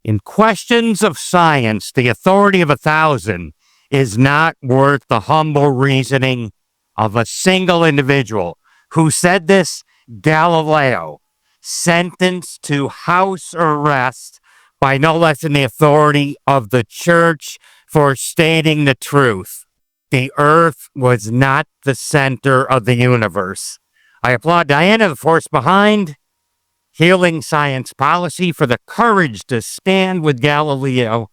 In questions of science, the authority of 1,000 is not worth the humble reasoning of a single individual. Who said this? Galileo, sentenced to house arrest by no less than the authority of the church for stating the truth. The earth was not the center of the universe. I applaud Diana, the force behind healing science policy, for the courage to stand with Galileo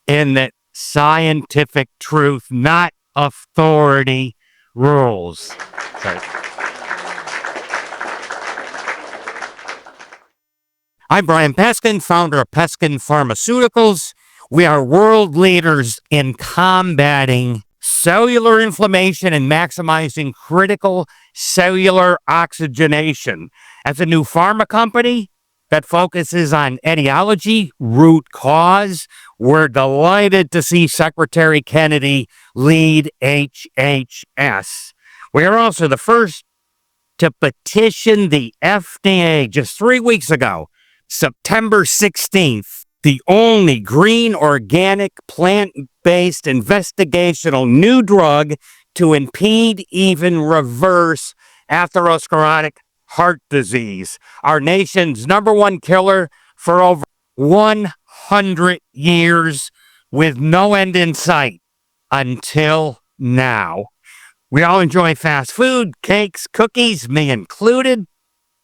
in that scientific truth, not authority, rules. Sorry. I'm Brian Peskin, founder of Peskin Pharmaceuticals. We are world leaders in combating cellular inflammation and maximizing critical cellular oxygenation. As a new pharma company that focuses on etiology, root cause, we're delighted to see Secretary Kennedy lead HHS. We are also the first to petition the FDA just 3 weeks ago, September 16th, the only green, organic, plant-based investigational new drug to impede, even reverse atherosclerotic heart disease, our nation's #1 killer for over 100 years with no end in sight until now. We all enjoy fast food, cakes, cookies, me included,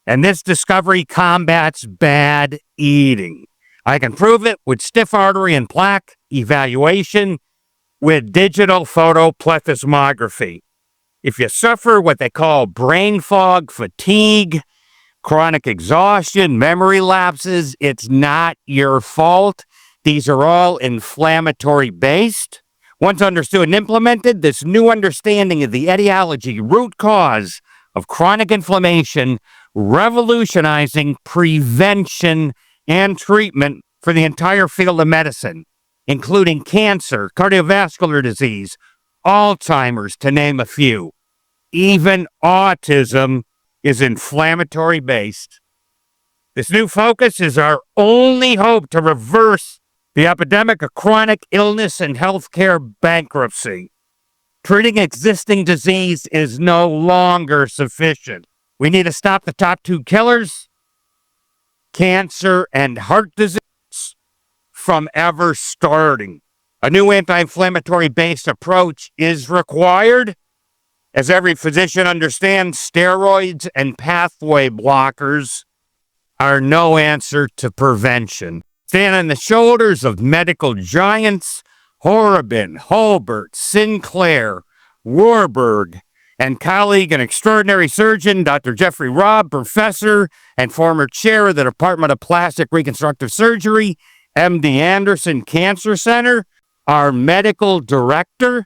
and this discovery combats bad eating. I can prove it with stiff artery and plaque evaluation with digital photoplethysmography. If you suffer what they call brain fog, fatigue, chronic exhaustion, memory lapses, it's not your fault. These are all inflammatory based. Once understood and implemented, this new understanding of the etiology, root cause of chronic inflammation, revolutionizing prevention and treatment for the entire field of medicine, including cancer, cardiovascular disease, Alzheimer's, to name a few. Even autism is inflammatory based. This new focus is our only hope to reverse the epidemic of chronic illness and healthcare bankruptcy. Treating existing disease is no longer sufficient. We need to stop the top 2 killers, cancer and heart disease, from ever starting. A new anti-inflammatory based approach is required. As every physician understands, steroids and pathway blockers are no answer to prevention. Stand on the shoulders of medical giants, Horobin, Holbert, Sinclair, Warburg, and colleague and extraordinary surgeon, Dr. Jeffrey Robb, professor and former chair of the Department of Plastic Reconstructive Surgery, MD Anderson Cancer Center, our medical director,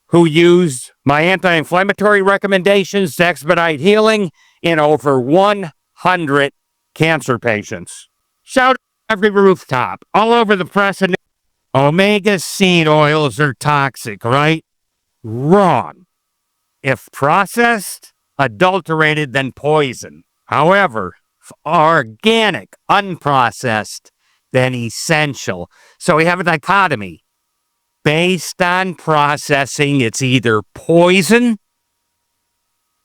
who used my anti-inflammatory recommendations to expedite healing in over 100 cancer patients. Shout every rooftop, all over the press, and omega seed oils are toxic, right? Wrong. If processed, adulterated, then poison. However, if organic, unprocessed, then essential. So we have a dichotomy. Based on processing, it's either poison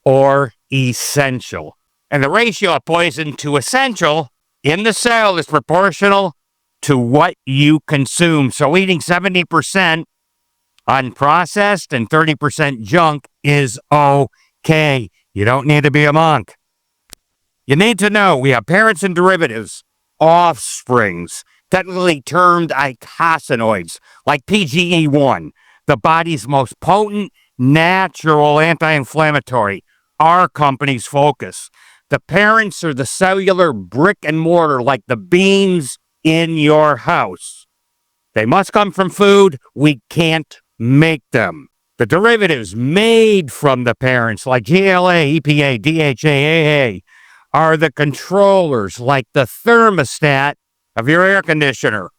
or essential. And the ratio of poison to essential in the cell is proportional to what you consume. So eating 70% unprocessed and 30% junk is okay. You don't need to be a monk. You need to know we have parents and derivatives, offsprings, technically termed eicosanoids, like PGE1, the body's most potent natural anti-inflammatory, our company's focus. The parents are the cellular brick and mortar, like the beams in your house. They must come from food. We can't make them. The derivatives made from the parents, like GLA, EPA, DHA, AA, are the controllers, like the thermostat of your air conditioner.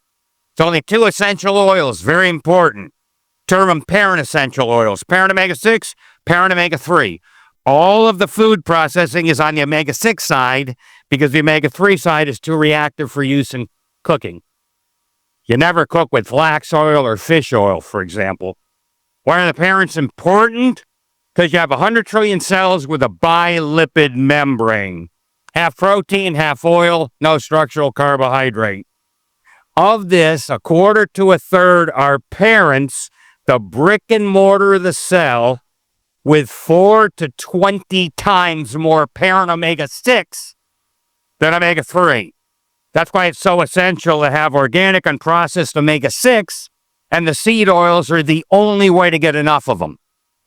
It's only 2 essential oils, very important. Term them parent essential oils, parent omega-6, parent omega-3. All of the food processing is on the omega-6 side because the omega-3 side is too reactive for use in cooking. You never cook with flax oil or fish oil, for example. Why are the parents important? Because you have 100 trillion cells with a bilipid membrane. Half protein, half oil, no structural carbohydrate. Of this, a quarter to a third are parents, the brick and mortar of the cell, with 4 to 20 times more parent omega-6 than omega-3. That's why it's so essential to have organic and processed omega-6, and the seed oils are the only way to get enough of them.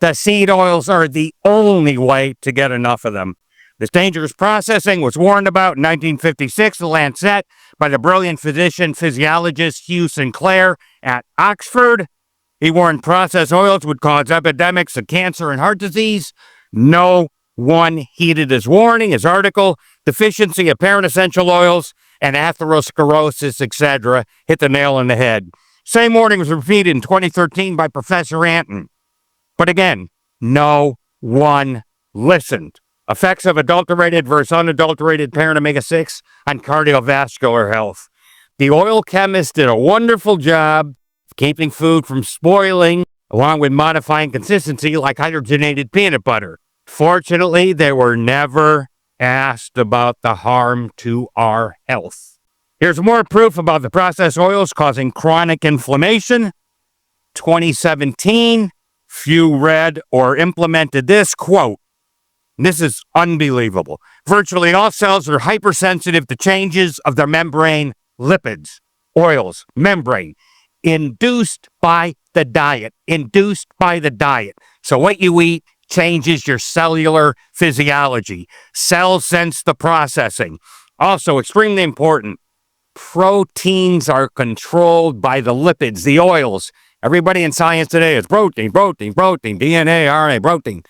The seed oils are the only way to get enough of them. This dangerous processing was warned about in 1956, The Lancet, by the brilliant physician physiologist Hugh Sinclair at Oxford. He warned processed oils would cause epidemics of cancer and heart disease. No one heeded his warning. His article, Deficiency of Parent Essential Oils and Atherosclerosis, etc., hit the nail on the head. Same warning was repeated in 2013 by Professor Anton. But again, no one listened. Effects of adulterated versus unadulterated parent omega-6 on cardiovascular health. The oil chemist did a wonderful job of keeping food from spoiling, along with modifying consistency like hydrogenated peanut butter. Fortunately, they were never asked about the harm to our health. Here's more proof about the processed oils causing chronic inflammation. 2017, few read or implemented this quote. This is unbelievable. Virtually all cells are hypersensitive to changes of their membrane lipids, oils, membrane, induced by the diet. So what you eat changes your cellular physiology. Cells sense the processing. Also, extremely important, proteins are controlled by the lipids, the oils. Everybody in science today is protein, DNA, RNA, protein.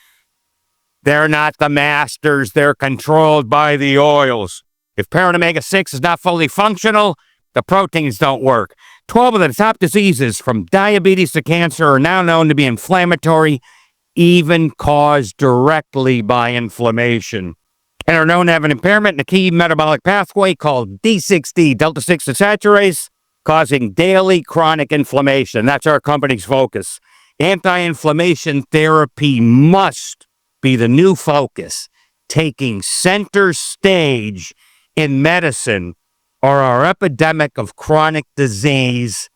They're not the masters. They're controlled by the oils. If parent omega-6 is not fully functional, the proteins don't work. 12 of the top diseases, from diabetes to cancer, are now known to be inflammatory, even caused directly by inflammation, and are known to have an impairment in a key metabolic pathway called D6D, delta-6 desaturase, causing daily chronic inflammation. That's our company's focus. Anti-inflammation therapy must be the new focus, taking center stage in medicine, or our epidemic of chronic disease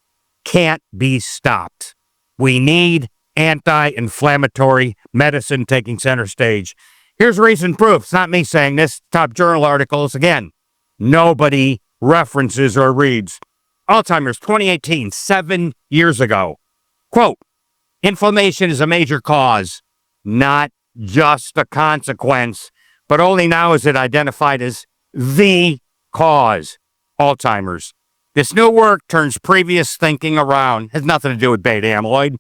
can't be stopped. We need anti-inflammatory medicine taking center stage. Here's recent proof. It's not me saying this. Top journal articles. Again, nobody references or reads. Alzheimer's, 2018, 7 years ago. Quote, inflammation is a major cause, not just a consequence, but only now is it identified as the cause. Alzheimer's. This new work turns previous thinking around. Has nothing to do with beta amyloid.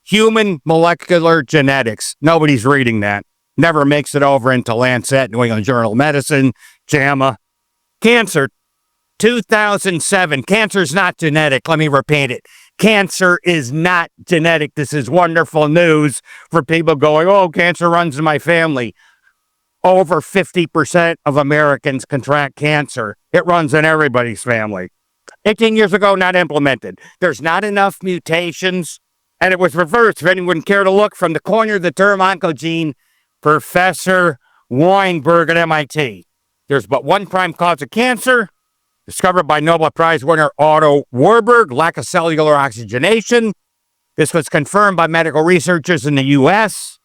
Human molecular genetics. Nobody's reading that. Never makes it over into Lancet, New England Journal of Medicine, JAMA. Cancer, 2007. Cancer is not genetic. Let me repeat it. Cancer is not genetic. This is wonderful news for people going, oh, cancer runs in my family. Over 50% of Americans contract cancer. It runs in everybody's family. 18 years ago, not implemented. There's not enough mutations, and it was reversed. If anyone would care to look, from the corner of the term oncogene, Professor Weinberg at MIT. There's but one prime cause of cancer, discovered by Nobel Prize winner Otto Warburg, lack of cellular oxygenation. This was confirmed by medical researchers in the U.S.,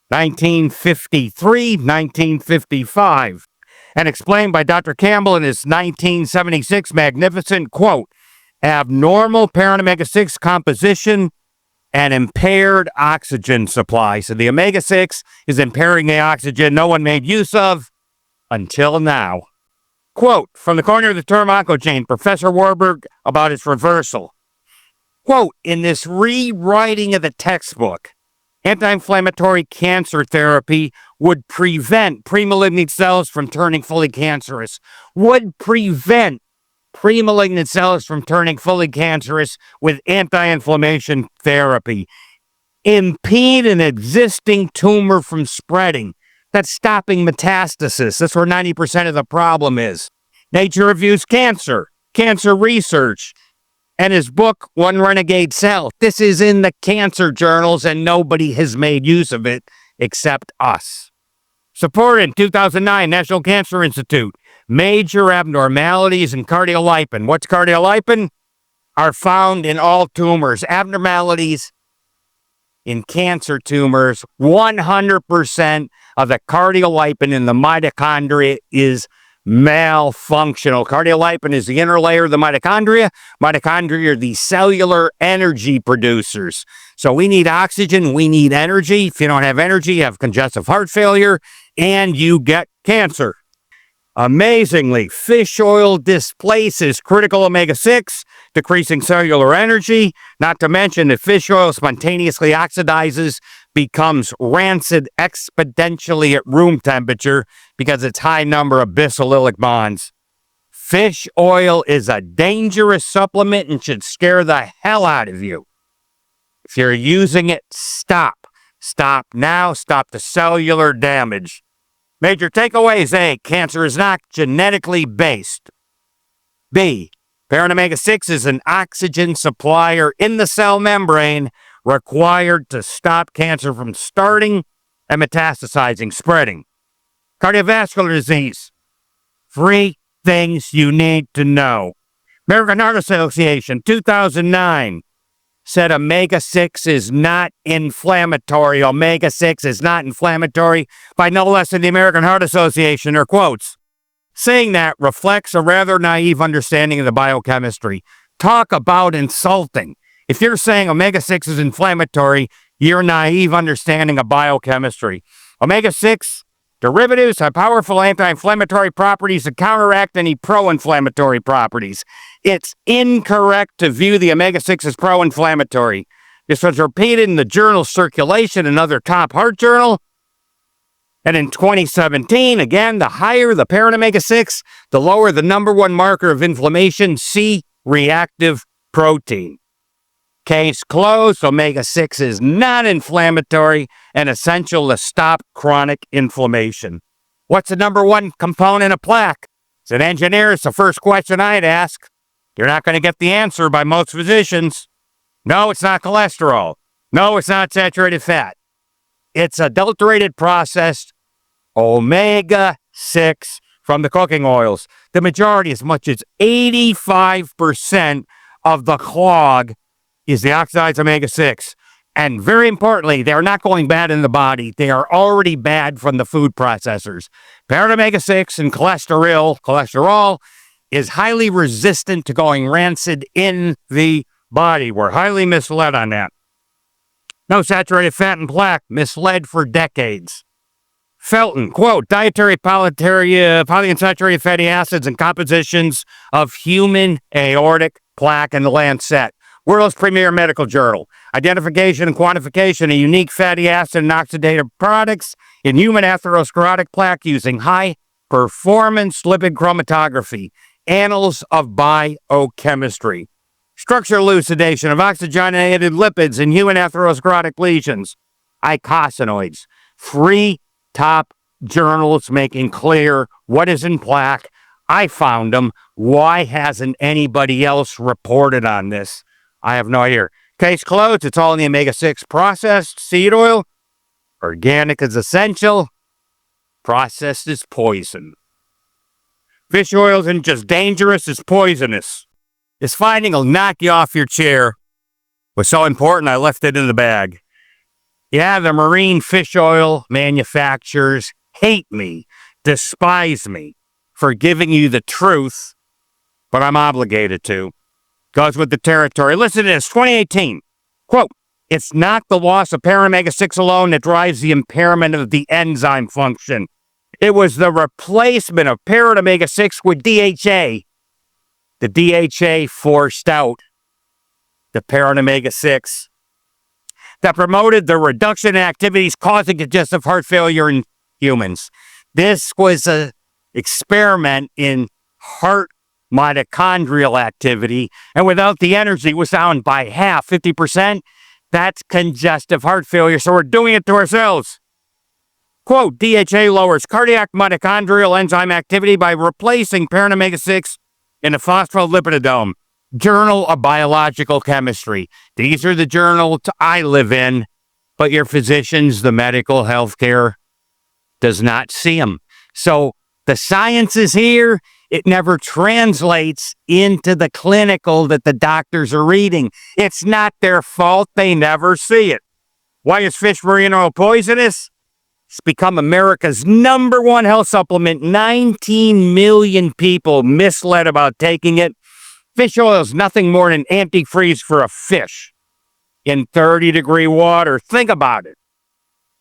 1953, 1955, and explained by Dr. Campbell in his 1976 magnificent quote, abnormal parent omega-6 composition and impaired oxygen supply. So the omega-6 is impairing the oxygen no one made use of until now. Quote, from the corner of the term oncogene, Professor Warburg about its reversal. Quote, in this rewriting of the textbook, anti-inflammatory cancer therapy would prevent premalignant cells from turning fully cancerous. Would prevent premalignant cells from turning fully cancerous with anti-inflammation therapy. Impede an existing tumor from spreading. That's stopping metastasis. That's where 90% of the problem is. Nature reviews cancer research. and his book, One Renegade Cell. This is in the cancer journals, and nobody has made use of it except us. Supported 2009, National Cancer Institute. Major abnormalities in cardiolipin. What's cardiolipin? Are found in all tumors. Abnormalities in cancer tumors. 100% of the cardiolipin in the mitochondria is malfunctional. Cardiolipin is the inner layer of the mitochondria. Mitochondria are the cellular energy producers. So we need oxygen, we need energy. If you don't have energy, you have congestive heart failure, and you get cancer. Amazingly, fish oil displaces critical omega-6, decreasing cellular energy. Not to mention that fish oil spontaneously oxidizes, becomes rancid exponentially at room temperature because its high number of bisallylic bonds. Fish oil is a dangerous supplement and should scare the hell out of you. If you're using it, stop. Stop now. Stop the cellular damage. Major takeaways: A, cancer is not genetically based. B, parent omega-6 is an oxygen supplier in the cell membrane required to stop cancer from starting and metastasizing, spreading. Cardiovascular disease. 3 things you need to know. American Heart Association, 2009, said omega-6 is not inflammatory. Omega-6 is not inflammatory by no less than the American Heart Association, or quotes. Saying that reflects a rather naive understanding of the biochemistry. Talk about insulting. If you're saying omega-6 is inflammatory, your naive understanding of biochemistry. Omega-6 derivatives have powerful anti-inflammatory properties that counteract any pro-inflammatory properties. It's incorrect to view the omega-6 as pro-inflammatory. This was repeated in the journal Circulation, another top heart journal. And in 2017, again, the higher the parent omega-6, the lower the number one marker of inflammation, C-reactive protein. Case closed. Omega-6 is not inflammatory and essential to stop chronic inflammation. What's the number one component of plaque? As an engineer, it's the first question I'd ask. You're not going to get the answer by most physicians. No, it's not cholesterol. No, it's not saturated fat. It's adulterated processed omega-6 from the cooking oils. The majority, as much as 85% of the clog, is the oxidized omega-6. And very importantly, they're not going bad in the body. They are already bad from the food processors. Parent omega-6 and cholesterol is highly resistant to going rancid in the body. We're highly misled on that. No saturated fat and plaque, misled for decades. Felton, quote, dietary polyunsaturated fatty acids and compositions of human aortic plaque in the Lancet, world's premier medical journal. Identification and quantification of unique fatty acid and oxidative products in human atherosclerotic plaque using high-performance lipid chromatography. Annals of Biochemistry. Structure elucidation of oxygenated lipids in human atherosclerotic lesions. Eicosanoids. 3 top journals making clear what is in plaque. I found them. Why hasn't anybody else reported on this? I have no idea. Case closed. It's all in the omega-6 processed seed oil. Organic is essential. Processed is poison. Fish oil isn't just dangerous, it's poisonous. This finding will knock you off your chair. It was so important, I left it in the bag. Yeah, the marine fish oil manufacturers hate me, despise me for giving you the truth, but I'm obligated to. Goes with the territory. Listen to this, 2018. Quote, it's not the loss of parent omega-6 alone that drives the impairment of the enzyme function. It was the replacement of parent omega-6 with DHA. The DHA forced out the parent omega-6 that promoted the reduction in activities causing congestive heart failure in humans. This was an experiment in heart mitochondrial activity, and without the energy, it was down by half, 50%. That's congestive heart failure, so we're doing it to ourselves. Quote, DHA lowers cardiac mitochondrial enzyme activity by replacing parent omega-6 in the phospholipidome. Journal of Biological Chemistry. These are the journals I live in, but your physicians, the medical healthcare, does not see them. So the science is here. It never translates into the clinical that the doctors are reading. It's not their fault. They never see it. Why is fish marine oil poisonous? It's become America's #1 health supplement. 19 million people misled about taking it. Fish oil is nothing more than antifreeze for a fish in 30-degree water. Think about it.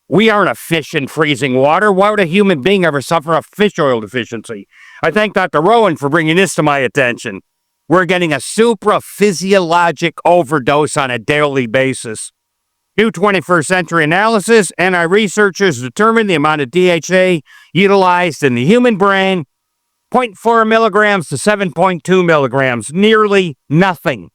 We aren't a fish in freezing water. Why would a human being ever suffer a fish oil deficiency? I thank Dr. Rowan for bringing this to my attention. We're getting a supraphysiologic overdose on a daily basis. New 21st century analysis, NI researchers determined the amount of DHA utilized in the human brain, 0.4 milligrams to 7.2 milligrams, nearly nothing.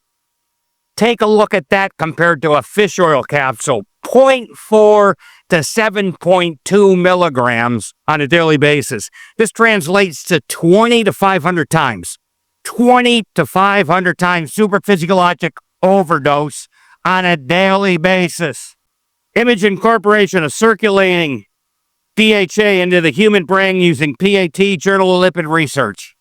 Take a look at that compared to a fish oil capsule, 0.4 to 7.2 milligrams on a daily basis. This translates to 20 to 500 times. 20 to 500 times superphysiologic overdose on a daily basis. Image incorporation of circulating DHA into the human brain using PAT, Journal of Lipid Research.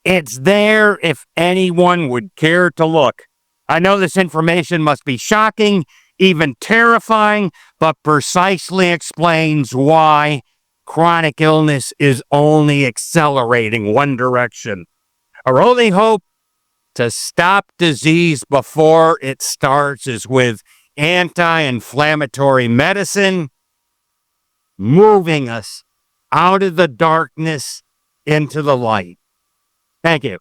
It's there if anyone would care to look. I know this information must be shocking, even terrifying, but precisely explains why chronic illness is only accelerating one direction. Our only hope to stop disease before it starts is with anti-inflammatory medicine, moving us out of the darkness into the light. Thank you.